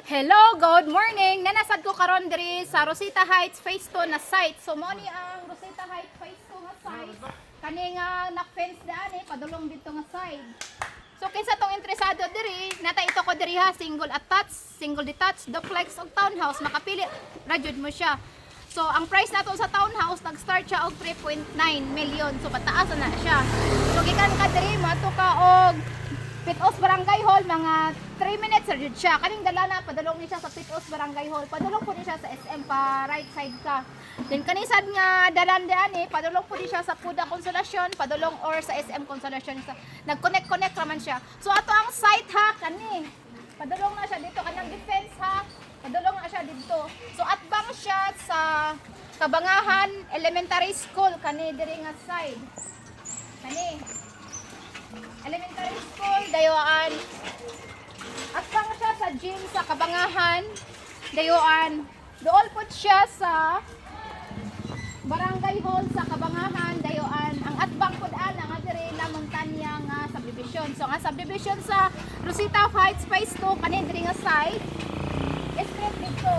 Hello, good morning. Nanasad ko karon diri sa Rosita Heights Phase 2 na site. So mo ni ang Rosita Heights Phase 2 nga site. Kani nga na-fence daan padulong dito nga side. So kinsa tong interesado diri, nata ito ko diri ha, single attached, single detached, duplex ug townhouse, makapili ra jud mo siya. So ang price nato sa townhouse nag-start siya og 3.9 million. So pataas na siya. So gikan ka diri mato ka og Pitos Barangay Hall, mga 3 minutes sa siya. Kaning dala na, padulong ni siya sa Pitos Barangay Hall. Padulong po ni siya sa SM pa right side ka. Then kanisad nga dalan padulong po ni siya sa Puda Consolacion, padulong or sa SM Consolacion. Nag-connect raman siya. So ato ang site ha, kani. Padulong na siya dito, kanang defense ha. Padulong na siya dito. So atbang siya sa Kabangahan Elementary School, kani diri nga side. Kani. Elementary School, dayuan. At pang siya sa gym sa Kabangahan, dayuan. Dool po siya sa Barangay Hall sa Kabangahan, dayuan. Ang atbang po daan nga diri la Montanya nga subdivision. So nga subdivision sa Rosita Heights Phase 2 kani diri nga side. Straight dito.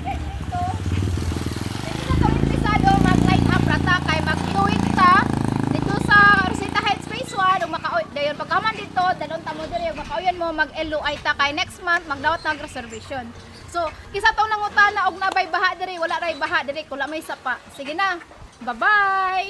Straight dito. Dito to interesado mag-line up rata kay mag-tuwing ta dito sa Rosita Heights Phase 1 ug dayon pagkaman dito dalon ta mo diri ug makauyan mo mag-LOI ta kay next month magdawat na reservation. So kisa taw nangutana og nabay baha diri, wala ray baha diri, kula may sapa. Sige na. Bye-bye.